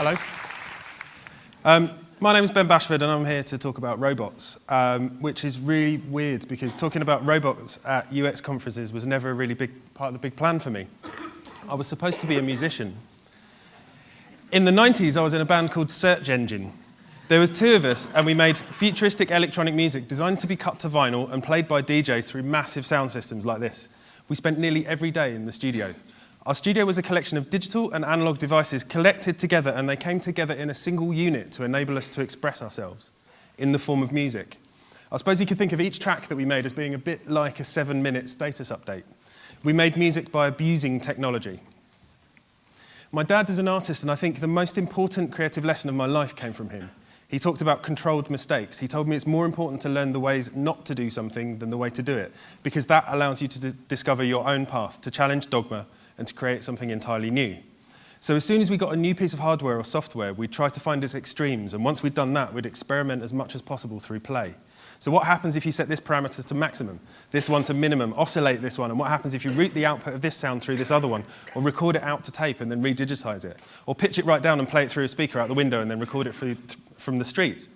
Hello. My name is BenBashford, and I'm here to talk about robots, which is really weird because talking about robots at UX conferences was never a really big part of the big plan for me. I was supposed to be a musician. In the 90s, I was in a band called Search Engine. There was two of us, and we made futuristic electronic music designed to be cut to vinyl and played by DJs through massive sound systems like this. We spent nearly every day in the studio. Our studio was a collection of digital and analog devices collected together, and they came together in a single unit to enable us to express ourselves in the form of music. I suppose you could think of each track that we made as being a bit like a 7-minute status update. We made music by abusing technology. My dad is an artist, and I think the most important creative lesson of my life came from him. He talked about controlled mistakes. He told me it's more important to learn the ways not to do something than the way to do it, because that allows you to discover your own path, to challenge dogma, and to create something entirely new. So as soon as we got a new piece of hardware or software, we'd try to find its extremes, and once we'd done that, we'd experiment as much as possible through play. So what happens if you set this parameter to maximum, this one to minimum, oscillate this one, and what happens if you route the output of this sound through this other one, or record it out to tape and then redigitize it, or pitch it right down and play it through a speaker out the window and then record it from the street.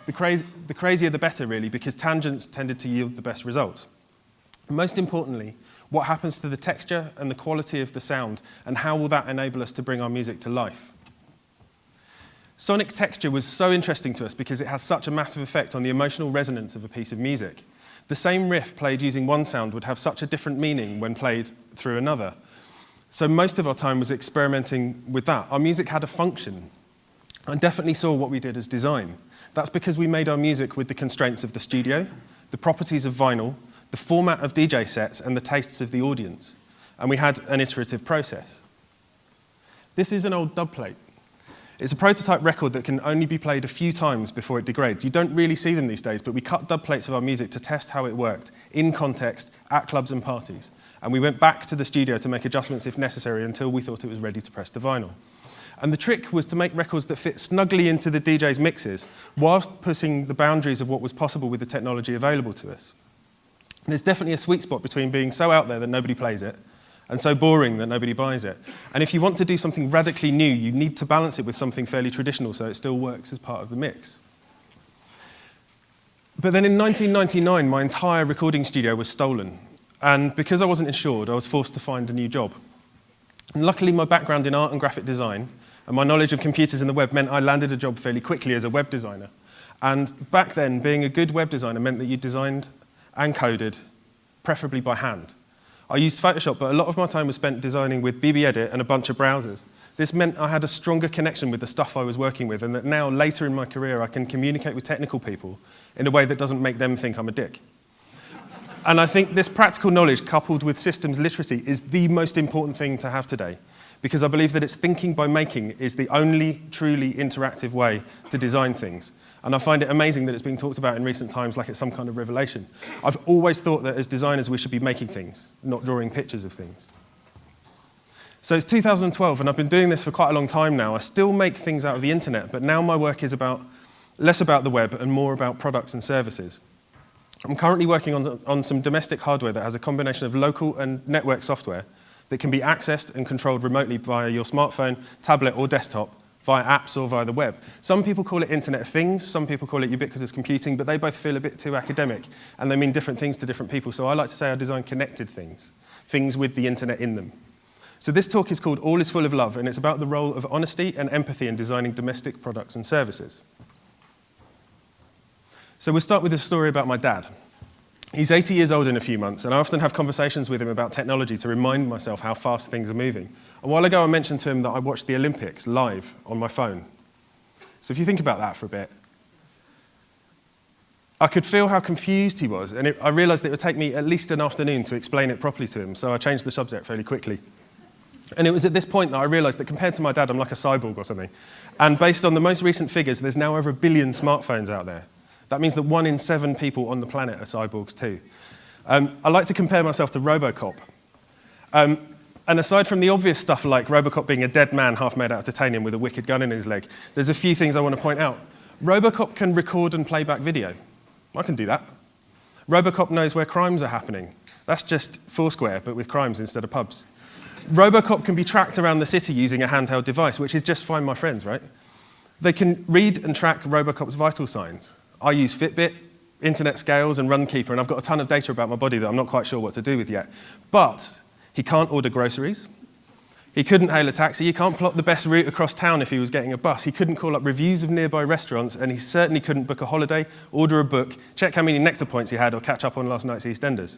The crazier the better, really, because tangents tended to yield the best results. Most importantly, what happens to the texture and the quality of the sound, and how will that enable us to bring our music to life? Sonic texture was so interesting to us because it has such a massive effect on the emotional resonance of a piece of music. The same riff played using one sound would have such a different meaning when played through another. So most of our time was experimenting with that. Our music had a function. I definitely saw what we did as design. That's because we made our music with the constraints of the studio, the properties of vinyl, the format of DJ sets, and the tastes of the audience. And we had an iterative process. This is an old dub plate. It's a prototype record that can only be played a few times before it degrades. You don't really see them these days, but we cut dub plates of our music to test how it worked, in context, at clubs and parties. And we went back to the studio to make adjustments if necessary until we thought it was ready to press to vinyl. And the trick was to make records that fit snugly into the DJ's mixes, whilst pushing the boundaries of what was possible with the technology available to us. There's definitely a sweet spot between being so out there that nobody plays it, and so boring that nobody buys it. And if you want to do something radically new, you need to balance it with something fairly traditional so it still works as part of the mix. But then in 1999, my entire recording studio was stolen. And because I wasn't insured, I was forced to find a new job. And luckily, my background in art and graphic design and my knowledge of computers and the web meant I landed a job fairly quickly as a web designer. And back then, being a good web designer meant that you designed and coded, preferably by hand. I used Photoshop, but a lot of my time was spent designing with BBEdit and a bunch of browsers. This meant I had a stronger connection with the stuff I was working with, and that now, later in my career, I can communicate with technical people in a way that doesn't make them think I'm a dick. And I think this practical knowledge, coupled with systems literacy, is the most important thing to have today, because I believe that it's thinking by making is the only truly interactive way to design things. And I find it amazing that it's being talked about in recent times like it's some kind of revelation. I've always thought that as designers we should be making things, not drawing pictures of things. So it's 2012, and I've been doing this for quite a long time now. I still make things out of the internet, but now my work is less about the web and more about products and services. I'm currently working on some domestic hardware that has a combination of local and network software that can be accessed and controlled remotely via your smartphone, tablet, or desktop, via apps or via the web. Some people call it Internet of Things, some people call it ubiquitous computing, but they both feel a bit too academic, and they mean different things to different people. So I like to say I design connected things, things with the internet in them. So this talk is called All is Full of Love, and it's about the role of honesty and empathy in designing domestic products and services. So we'll start with a story about my dad. He's 80 years old in a few months, and I often have conversations with him about technology to remind myself how fast things are moving. A while ago, I mentioned to him that I watched the Olympics live on my phone. So if you think about that for a bit, I could feel how confused he was, and I realized that it would take me at least an afternoon to explain it properly to him, so I changed the subject fairly quickly. And it was at this point that I realized that compared to my dad, I'm like a cyborg or something. And based on the most recent figures, there's now over 1 billion smartphones out there. That means that 1 in 7 people on the planet are cyborgs too. I like to compare myself to RoboCop. And aside from the obvious stuff like RoboCop being a dead man half made out of titanium with a wicked gun in his leg, there's a few things I want to point out. RoboCop can record and play back video. I can do that. RoboCop knows where crimes are happening. That's just Foursquare, but with crimes instead of pubs. Robocop can be tracked around the city using a handheld device, which is just Find My Friends, right? They can read and track Robocop's vital signs. I use Fitbit, internet scales, and Runkeeper, and I've got a ton of data about my body that I'm not quite sure what to do with yet. But he can't order groceries. He couldn't hail a taxi. He can't plot the best route across town if he was getting a bus. He couldn't call up reviews of nearby restaurants, and he certainly couldn't book a holiday, order a book, check how many nectar points he had, or catch up on last night's EastEnders.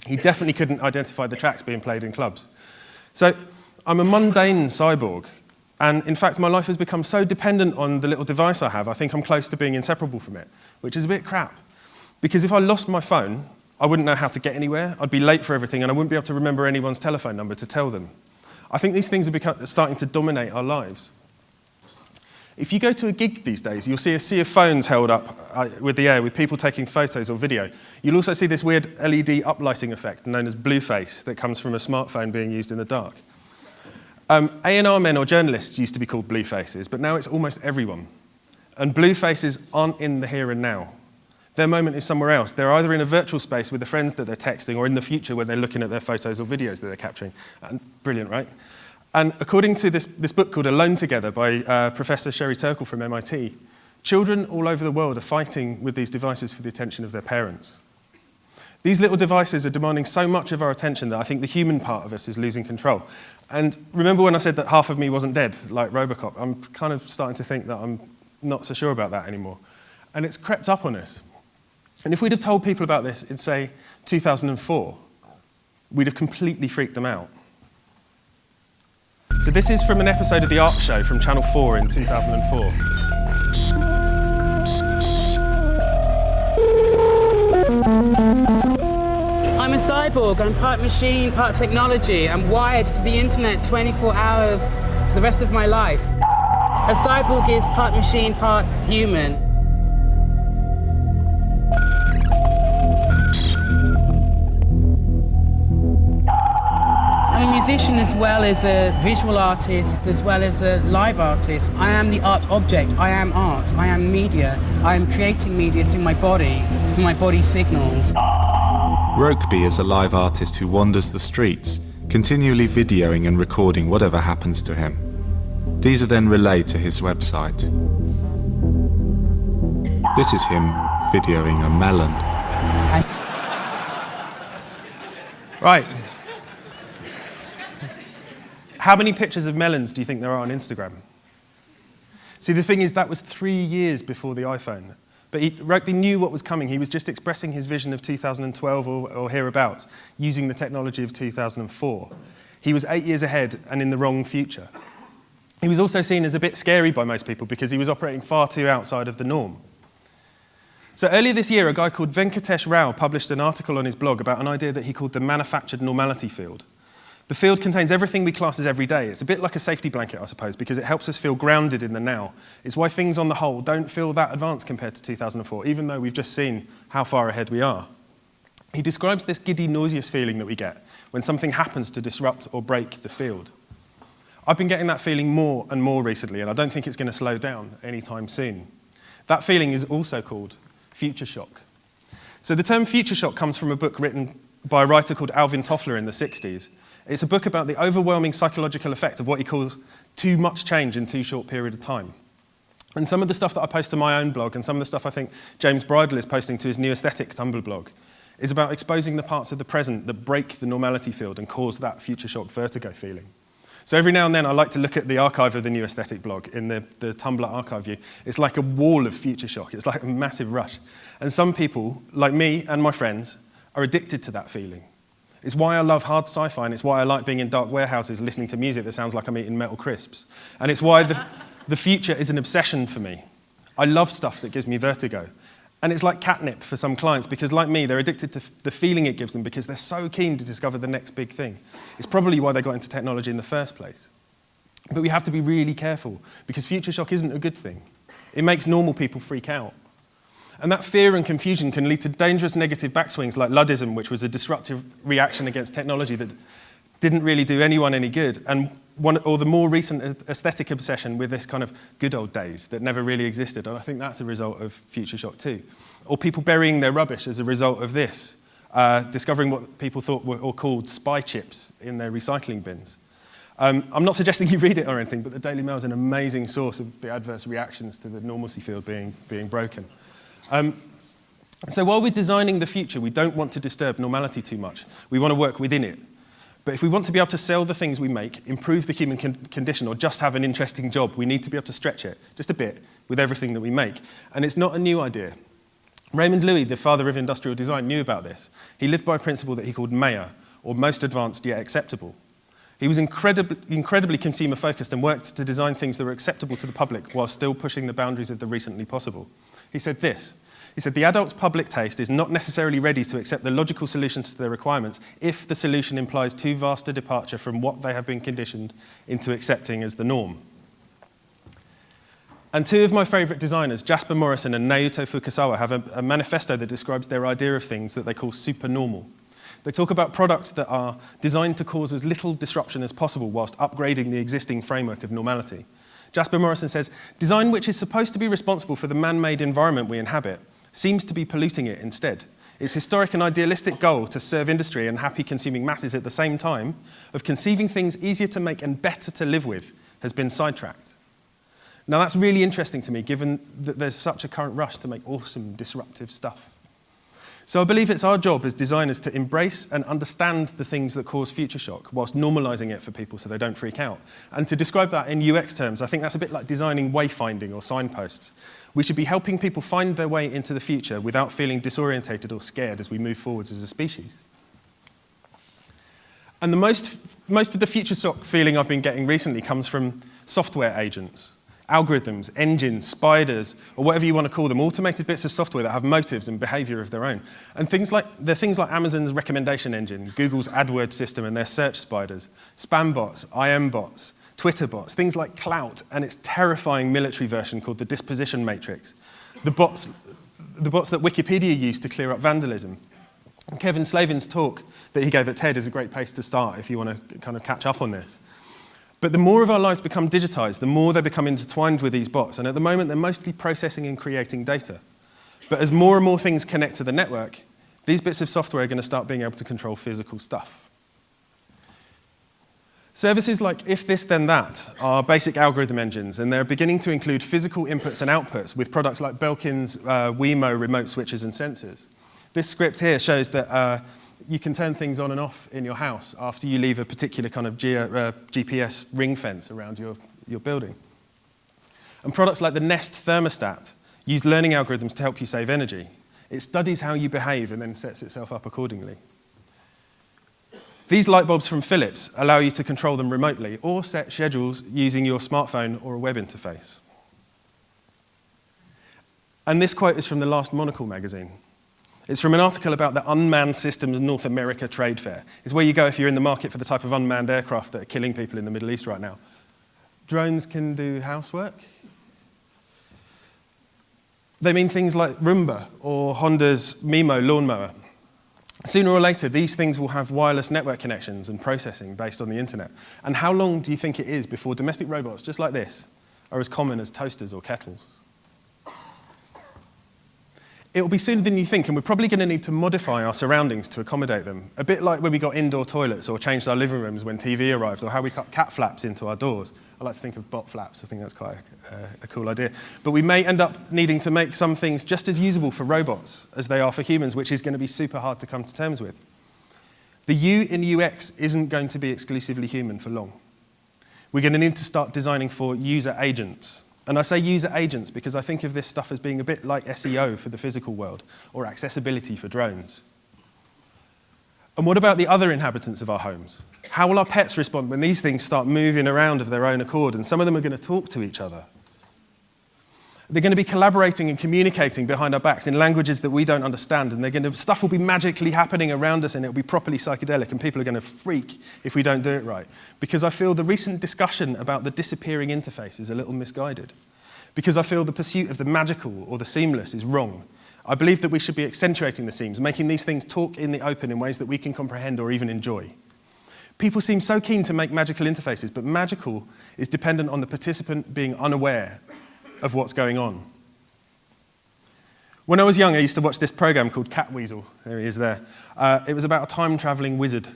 He definitely couldn't identify the tracks being played in clubs. So I'm a mundane cyborg, and in fact my life has become so dependent on the little device I have, I think I'm close to being inseparable from it, which is a bit crap. Because if I lost my phone, I wouldn't know how to get anywhere, I'd be late for everything, and I wouldn't be able to remember anyone's telephone number to tell them. I think these things are starting to dominate our lives. If you go to a gig these days, you'll see a sea of phones held up with the air, with people taking photos or video. You'll also see this weird LED uplighting effect known as blue face that comes from a smartphone being used in the dark. A&R men or journalists used to be called blue faces, but now it's almost everyone. And blue faces aren't in the here and now. Their moment is somewhere else. They're either in a virtual space with the friends that they're texting, or in the future when they're looking at their photos or videos that they're capturing. And brilliant, right? And according to this book called Alone Together by Professor Sherry Turkle from MIT, children all over the world are fighting with these devices for the attention of their parents. These little devices are demanding so much of our attention that I think the human part of us is losing control. And remember when I said that half of me wasn't dead, like Robocop? I'm kind of starting to think that I'm not so sure about that anymore. And it's crept up on us. And if we'd have told people about this in, say, 2004, we'd have completely freaked them out. So this is from an episode of The Art Show from Channel 4 in 2004. I'm a cyborg, I'm part machine, part technology. I'm wired to the internet 24 hours for the rest of my life. A cyborg is part machine, part human. I'm a musician as well as a visual artist, as well as a live artist. I am the art object, I am art, I am media. I am creating media through my body signals. Rokeby is a live artist who wanders the streets, continually videoing and recording whatever happens to him. These are then relayed to his website. This is him videoing a melon. Right. How many pictures of melons do you think there are on Instagram? See, the thing is, that was 3 years before the iPhone. But Rokeby knew what was coming. He was just expressing his vision of 2012 or hereabouts, using the technology of 2004. He was 8 years ahead and in the wrong future. He was also seen as a bit scary by most people because he was operating far too outside of the norm. So earlier this year, a guy called Venkatesh Rao published an article on his blog about an idea that he called the manufactured normality field. The field contains everything we class as everyday. It's a bit like a safety blanket, I suppose, because it helps us feel grounded in the now. It's why things on the whole don't feel that advanced compared to 2004, even though we've just seen how far ahead we are. He describes this giddy, nauseous feeling that we get when something happens to disrupt or break the field. I've been getting that feeling more and more recently, and I don't think it's going to slow down anytime soon. That feeling is also called future shock. So the term future shock comes from a book written by a writer called Alvin Toffler in the 60s. It's a book about the overwhelming psychological effect of what he calls too much change in too short a period of time. And some of the stuff that I post to my own blog, and some of the stuff I think James Bridle is posting to his New Aesthetic Tumblr blog, is about exposing the parts of the present that break the normality field and cause that future shock vertigo feeling. So every now and then I like to look at the archive of the New Aesthetic blog in the Tumblr archive view. It's like a wall of future shock. It's like a massive rush. And some people, like me and my friends, are addicted to that feeling. It's why I love hard sci-fi, and it's why I like being in dark warehouses listening to music that sounds like I'm eating metal crisps. And it's why the future is an obsession for me. I love stuff that gives me vertigo. And it's like catnip for some clients, because like me, they're addicted to the feeling it gives them because they're so keen to discover the next big thing. It's probably why they got into technology in the first place. But we have to be really careful, because future shock isn't a good thing. It makes normal people freak out. And that fear and confusion can lead to dangerous negative backswings like Luddism, which was a disruptive reaction against technology that didn't really do anyone any good, and or the more recent aesthetic obsession with this kind of good old days that never really existed, and I think that's a result of future shock too. Or people burying their rubbish as a result of this. discovering what people thought were or called spy chips in their recycling bins. I'm not suggesting you read it or anything, but the Daily Mail is an amazing source of the adverse reactions to the normalcy field being broken. So while we're designing the future, we don't want to disturb normality too much. We want to work within it. But if we want to be able to sell the things we make, improve the human condition, or just have an interesting job, we need to be able to stretch it just a bit with everything that we make. And it's not a new idea. Raymond Loewy, the father of industrial design, knew about this. He lived by a principle that he called MAYA, or most advanced yet acceptable. He was incredibly consumer-focused and worked to design things that were acceptable to the public while still pushing the boundaries of the recently possible. He said this. He said, the adult's public taste is not necessarily ready to accept the logical solutions to their requirements if the solution implies too vast a departure from what they have been conditioned into accepting as the norm. And two of my favourite designers, Jasper Morrison and Naoto Fukasawa, have a manifesto that describes their idea of things that they call supernormal. They talk about products that are designed to cause as little disruption as possible whilst upgrading the existing framework of normality. Jasper Morrison says, design which is supposed to be responsible for the man-made environment we inhabit seems to be polluting it instead. Its historic and idealistic goal to serve industry and happy consuming masses at the same time of conceiving things easier to make and better to live with has been sidetracked. Now that's really interesting to me, given that there's such a current rush to make awesome, disruptive stuff. So I believe it's our job as designers to embrace and understand the things that cause future shock whilst normalizing it for people so they don't freak out. And to describe that in UX terms, I think that's a bit like designing wayfinding or signposts. We should be helping people find their way into the future without feeling disorientated or scared as we move forwards as a species. And the most of the future shock feeling I've been getting recently comes from software agents, algorithms, engines, spiders, or whatever you want to call them, automated bits of software that have motives and behavior of their own. And things like Amazon's recommendation engine, Google's AdWords system and their search spiders, spam bots, IM bots, Twitter bots, things like Clout and its terrifying military version called the disposition matrix, the bots that Wikipedia used to clear up vandalism. And Kevin Slavin's talk that he gave at TED is a great place to start if you want to kind of catch up on this. But the more of our lives become digitized, the more they become intertwined with these bots. And at the moment, they're mostly processing and creating data. But as more and more things connect to the network, these bits of software are going to start being able to control physical stuff. Services like If This Then That are basic algorithm engines, and they're beginning to include physical inputs and outputs with products like Belkin's Wemo remote switches and sensors. This script here shows that you can turn things on and off in your house after you leave a particular kind of GPS ring fence around your building. And products like the Nest thermostat use learning algorithms to help you save energy. It studies how you behave and then sets itself up accordingly. These light bulbs from Philips allow you to control them remotely or set schedules using your smartphone or a web interface. And this quote is from the last Monocle magazine. It's from an article about the Unmanned Systems North America Trade Fair. It's where you go if you're in the market for the type of unmanned aircraft that are killing people in the Middle East right now. Drones can do housework. They mean things like Roomba or Honda's Mimo lawnmower. Sooner or later, these things will have wireless network connections and processing based on the internet. And how long do you think it is before domestic robots, just like this, are as common as toasters or kettles? It will be sooner than you think, and we're probably going to need to modify our surroundings to accommodate them. A bit like when we got indoor toilets or changed our living rooms when TV arrives, or how we cut cat flaps into our doors. I like to think of bot flaps. I think that's quite a cool idea. But we may end up needing to make some things just as usable for robots as they are for humans, which is going to be super hard to come to terms with. The U in UX isn't going to be exclusively human for long. We're going to need to start designing for user agents. And I say user agents because I think of this stuff as being a bit like SEO for the physical world, or accessibility for drones. And what about the other inhabitants of our homes? How will our pets respond when these things start moving around of their own accord, and some of them are going to talk to each other? They're going to be collaborating and communicating behind our backs in languages that we don't understand, and stuff will be magically happening around us, and it'll be properly psychedelic, and people are going to freak if we don't do it right. Because I feel the recent discussion about the disappearing interface is a little misguided. Because I feel the pursuit of the magical or the seamless is wrong. I believe that we should be accentuating the seams, making these things talk in the open in ways that we can comprehend or even enjoy. People seem so keen to make magical interfaces, but magical is dependent on the participant being unaware of what's going on. When I was young, I used to watch this program called Catweasel. There he is there. It was about a time-traveling wizard.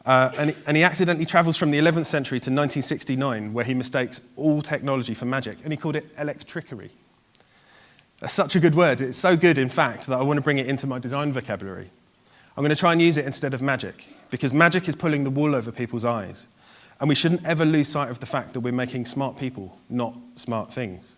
And he accidentally travels from the 11th century to 1969, where he mistakes all technology for magic, and he called it ELECTRICKERY. That's such a good word. It's so good, in fact, that I want to bring it into my design vocabulary. I'm going to try and use it instead of magic, because magic is pulling the wool over people's eyes. And we shouldn't ever lose sight of the fact that we're making smart people, not smart things.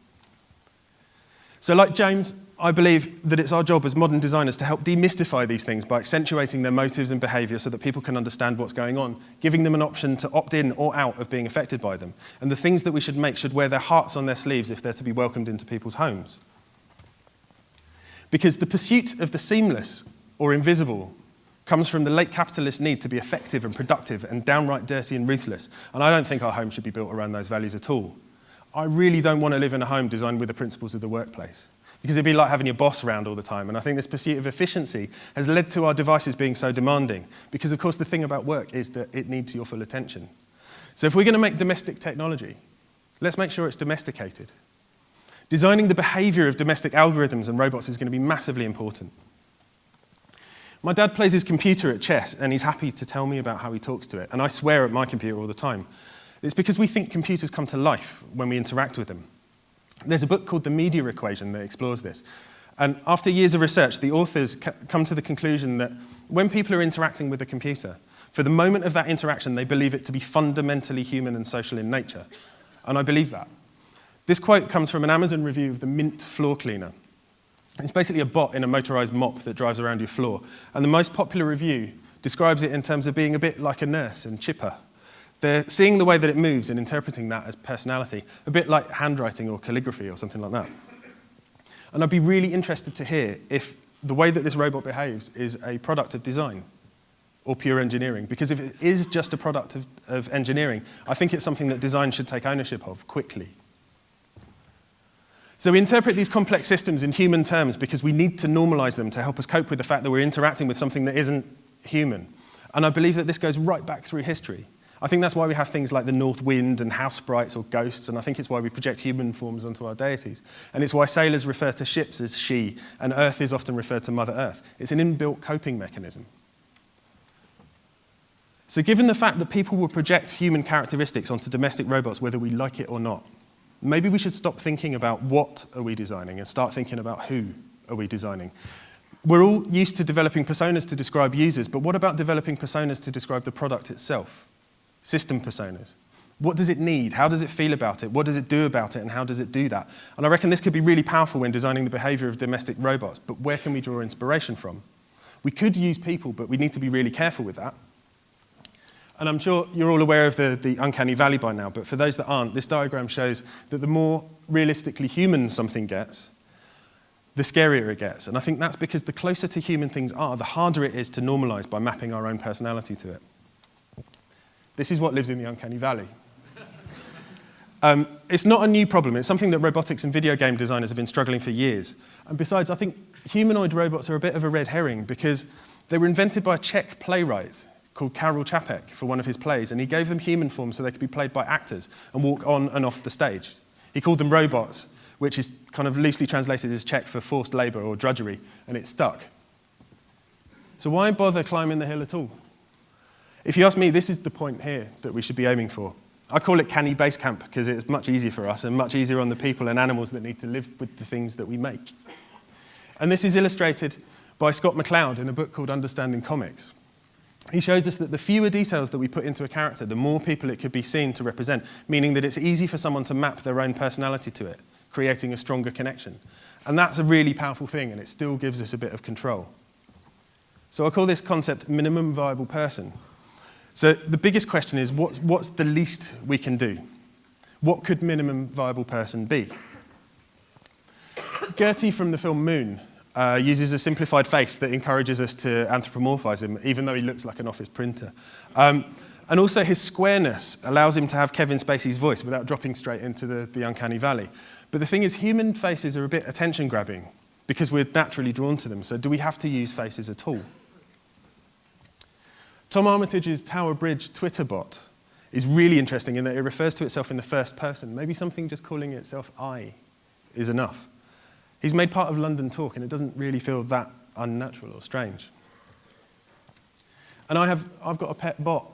So like James, I believe that it's our job as modern designers to help demystify these things by accentuating their motives and behaviour so that people can understand what's going on, giving them an option to opt in or out of being affected by them. And the things that we should make should wear their hearts on their sleeves if they're to be welcomed into people's homes. Because the pursuit of the seamless or invisible comes from the late capitalist need to be effective and productive and downright dirty and ruthless. And I don't think our home should be built around those values at all. I really don't want to live in a home designed with the principles of the workplace, because it'd be like having your boss around all the time. And I think this pursuit of efficiency has led to our devices being so demanding, because of course the thing about work is that it needs your full attention. So if we're going to make domestic technology, let's make sure it's domesticated. Designing the behavior of domestic algorithms and robots is going to be massively important. My dad plays his computer at chess, and he's happy to tell me about how he talks to it. And I swear at my computer all the time. It's because we think computers come to life when we interact with them. There's a book called The Media Equation that explores this. And after years of research, the authors come to the conclusion that when people are interacting with a computer, for the moment of that interaction, they believe it to be fundamentally human and social in nature. And I believe that. This quote comes from an Amazon review of the Mint floor cleaner. It's basically a bot in a motorized mop that drives around your floor. And the most popular review describes it in terms of being a bit like a nurse and chipper. They're seeing the way that it moves and interpreting that as personality, a bit like handwriting or calligraphy or something like that. And I'd be really interested to hear if the way that this robot behaves is a product of design or pure engineering. Because if it is just a product of engineering, I think it's something that design should take ownership of quickly. So we interpret these complex systems in human terms because we need to normalize them to help us cope with the fact that we're interacting with something that isn't human. And I believe that this goes right back through history. I think that's why we have things like the North Wind and house sprites or ghosts, and I think it's why we project human forms onto our deities. And it's why sailors refer to ships as she, and Earth is often referred to Mother Earth. It's an inbuilt coping mechanism. So given the fact that people will project human characteristics onto domestic robots whether we like it or not, maybe we should stop thinking about what are we designing and start thinking about who are we designing. We're all used to developing personas to describe users, but what about developing personas to describe the product itself? System personas. What does it need? How does it feel about it? What does it do about it? And how does it do that? And I reckon this could be really powerful when designing the behavior of domestic robots, but where can we draw inspiration from? We could use people, but we need to be really careful with that. And I'm sure you're all aware of the uncanny valley by now, but for those that aren't, this diagram shows that the more realistically human something gets, the scarier it gets. And I think that's because the closer to human things are, the harder it is to normalize by mapping our own personality to it. This is what lives in the uncanny valley. It's not a new problem. It's something that robotics and video game designers have been struggling for years. And besides, I think humanoid robots are a bit of a red herring because they were invented by a Czech playwright called Karel Čapek for one of his plays, and he gave them human forms so they could be played by actors and walk on and off the stage. He called them robots, which is kind of loosely translated as Czech for forced labour or drudgery, and it stuck. So why bother climbing the hill at all? If you ask me, this is the point here that we should be aiming for. I call it CANNY BASECAMP because it's much easier for us and much easier on the people and animals that need to live with the things that we make. And this is illustrated by Scott McCloud in a book called Understanding Comics. He shows us that the fewer details that we put into a character, the more people it could be seen to represent, meaning that it's easy for someone to map their own personality to it, creating a stronger connection. And that's a really powerful thing, and it still gives us a bit of control. So I call this concept minimum viable person. So the biggest question is, what's the least we can do? What could minimum viable person be? Gertie from the film Moon uses a simplified face that encourages us to anthropomorphize him, even though he looks like an office printer. And also his squareness allows him to have Kevin Spacey's voice without dropping straight into the uncanny valley. But the thing is, human faces are a bit attention-grabbing because we're naturally drawn to them. So do we have to use faces at all? Tom Armitage's Tower Bridge Twitter bot is really interesting in that it refers to itself in the first person. Maybe something just calling itself I is enough. He's made part of London Talk, and it doesn't really feel that unnatural or strange. And I've got a pet bot.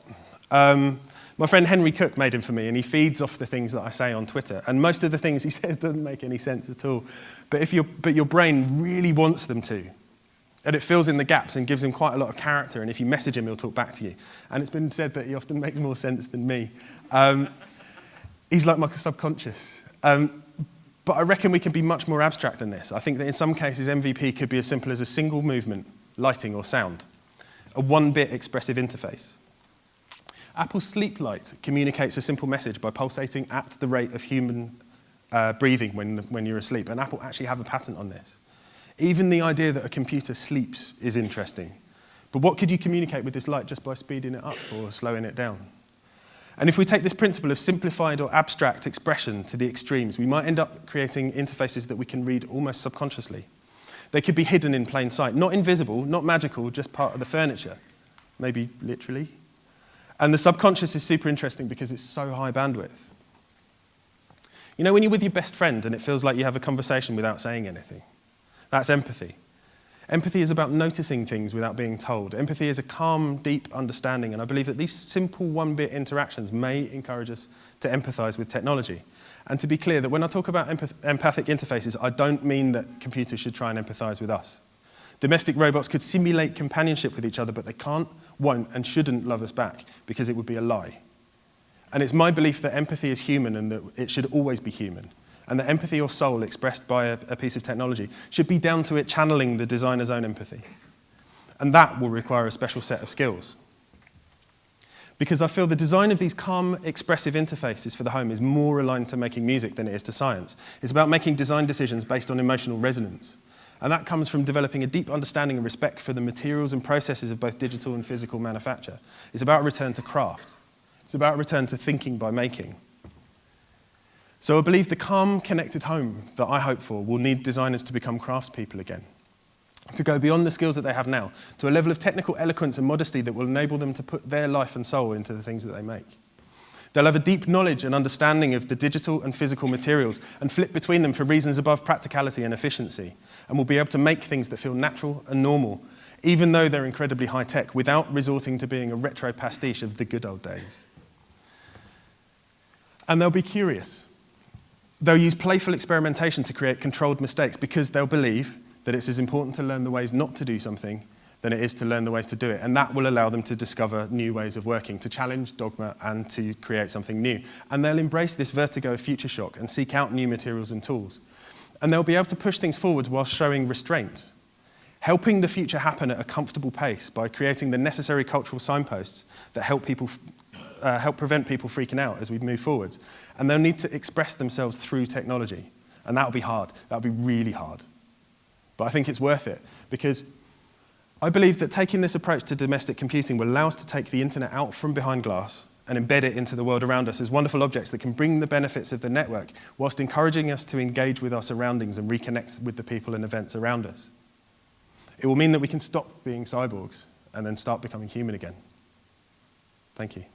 My friend Henry Cook made him for me, and he feeds off the things that I say on Twitter. And most of the things he says doesn't make any sense at all. But your brain really wants them to. And it fills in the gaps and gives him quite a lot of character. And if you message him, he'll talk back to you. And it's been said that he often makes more sense than me. He's like my subconscious. But I reckon we can be much more abstract than this. I think that in some cases, MVP could be as simple as a single movement, lighting or sound, a one-bit expressive interface. Apple's Sleep Light communicates a simple message by pulsating at the rate of human breathing when you're asleep. And Apple actually have a patent on this. Even the idea that a computer sleeps is interesting. But what could you communicate with this light just by speeding it up or slowing it down? And if we take this principle of simplified or abstract expression to the extremes, we might end up creating interfaces that we can read almost subconsciously. They could be hidden in plain sight, not invisible, not magical, just part of the furniture, maybe literally. And the subconscious is super interesting because it's so high bandwidth. You know when you're with your best friend and it feels like you have a conversation without saying anything? That's empathy. Empathy is about noticing things without being told. Empathy is a calm, deep understanding, and I believe that these simple one-bit interactions may encourage us to empathize with technology. And to be clear, that when I talk about empathic interfaces, I don't mean that computers should try and empathize with us. Domestic robots could simulate companionship with each other, but they can't, won't, and shouldn't love us back, because it would be a lie. And it's my belief that empathy is human and that it should always be human. And that empathy or soul expressed by a piece of technology should be down to it channeling the designer's own empathy. And that will require a special set of skills. Because I feel the design of these calm, expressive interfaces for the home is more aligned to making music than it is to science. It's about making design decisions based on emotional resonance. And that comes from developing a deep understanding and respect for the materials and processes of both digital and physical manufacture. It's about a return to craft. It's about a return to thinking by making. So I believe the calm, connected home that I hope for will need designers to become craftspeople again, to go beyond the skills that they have now, to a level of technical eloquence and modesty that will enable them to put their life and soul into the things that they make. They'll have a deep knowledge and understanding of the digital and physical materials and flip between them for reasons above practicality and efficiency, and will be able to make things that feel natural and normal, even though they're incredibly high-tech, without resorting to being a retro pastiche of the good old days. And they'll be curious. They'll use playful experimentation to create controlled mistakes because they'll believe that it's as important to learn the ways not to do something than it is to learn the ways to do it. And that will allow them to discover new ways of working, to challenge dogma and to create something new. And they'll embrace this vertigo of future shock and seek out new materials and tools. And they'll be able to push things forward while showing restraint, helping the future happen at a comfortable pace by creating the necessary cultural signposts that help prevent people freaking out as we move forward. And they'll need to express themselves through technology. And that'll be hard. That'll be really hard. But I think it's worth it because I believe that taking this approach to domestic computing will allow us to take the internet out from behind glass and embed it into the world around us as wonderful objects that can bring the benefits of the network whilst encouraging us to engage with our surroundings and reconnect with the people and events around us. It will mean that we can stop being cyborgs and then start becoming human again. Thank you.